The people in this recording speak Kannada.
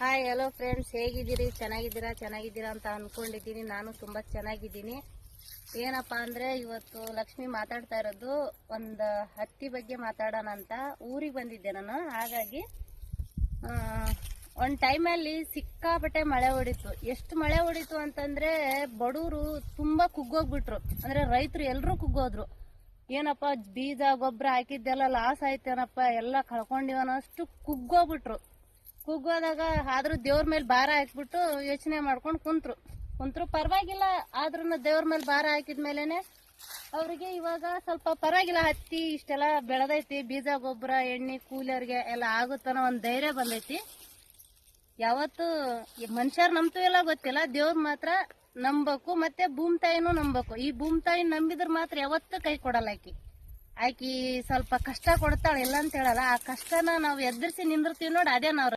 ಹಾಯ್ ಹಲೋ ಫ್ರೆಂಡ್ಸ್, ಹೇಗಿದ್ದೀರಿ? ಚೆನ್ನಾಗಿದ್ದೀರಾ ಅಂತ ಅನ್ಕೊಂಡಿದ್ದೀನಿ. ನಾನು ತುಂಬಾ ಚೆನ್ನಾಗಿದ್ದೀನಿ. ಏನಪ್ಪಾ ಅಂದ್ರೆ ಇವತ್ತು ಲಕ್ಷ್ಮಿ ಮಾತಾಡ್ತಾ ಇರೋದು ಒಂದು ಹತ್ತಿ ಬಗ್ಗೆ ಮಾತಾಡೋಣ ಅಂತ ಊರಿಗೆ ಬಂದಿದ್ದೆ ನಾನು. ಹಾಗಾಗಿ ಒಂದು ಟೈಮಲ್ಲಿ ಸಿಕ್ಕಾಪಟ್ಟೆ ಮಳೆ ಹೊಡಿತು. ಎಷ್ಟು ಮಳೆ ಹೊಡಿತು ಅಂತಂದ್ರೆ ಬಡವರು ತುಂಬಾ ಕುಗ್ಗೋಗ್ಬಿಟ್ರು. ಅಂದ್ರೆ ರೈತರು ಎಲ್ಲರೂ ಕುಗ್ಗೋದ್ರು. ಏನಪ್ಪ ಬೀಜ ಗೊಬ್ಬರ ಹಾಕಿದ್ದೆಲ್ಲ ಲಾಸ್ ಆಯ್ತೇನಪ್ಪ, ಎಲ್ಲ ಕಳ್ಕೊಂಡಿವನಷ್ಟು ಕುಗ್ಗೋಗ್ಬಿಟ್ರು. ಕುಗ್ಗೋದಾಗ ಆದ್ರೂ ದೇವ್ರ ಮೇಲೆ ಭಾರ ಹಾಕ್ಬಿಟ್ಟು ಯೋಚನೆ ಮಾಡ್ಕೊಂಡು ಕುಂತ್ರು ಪರವಾಗಿಲ್ಲ. ಆದ್ರೂ ದೇವ್ರ ಮೇಲೆ ಭಾರ ಹಾಕಿದ್ಮೇಲೆನೆ ಅವ್ರಿಗೆ ಇವಾಗ ಸ್ವಲ್ಪ ಪರವಾಗಿಲ್ಲ, ಹತ್ತಿ ಇಷ್ಟೆಲ್ಲ ಬೆಳೆದೈತಿ, ಬೀಜ ಗೊಬ್ಬರ ಎಣ್ಣೆ ಕೂಲಿಯರ್ಗೆ ಎಲ್ಲ ಆಗುತ್ತನೋ ಒಂದು ಧೈರ್ಯ ಬಂದೈತಿ. ಯಾವತ್ತು ಮನುಷ್ಯರ್ ನಂಬ್ತೀವಿಲ್ಲ ಗೊತ್ತಿಲ್ಲ, ದೇವ್ರ ಮಾತ್ರ ನಂಬಬೇಕು. ಮತ್ತೆ ಭೂಮಿ ತಾಯಿನೂ ನಂಬಬೇಕು. ಈ ಭೂಮಿ ತಾಯಿ ನಂಬಿದ್ರ ಮಾತ್ರ ಯಾವತ್ತೂ ಕೈ ಕೊಡಲ್ಲ. ಆಕಿ ಸ್ವಲ್ಪ ಕಷ್ಟ ಕೊಡ್ತಾಳೆ, ಇಲ್ಲ ಅಂತ ಹೇಳಲ್ಲ. ಆ ಕಷ್ಟನ ನಾವು ಎದುರಿಸಿ ನಿಂದಿರ್ತೀವಿ ನೋಡಿ, ಅದೇ ನಾವು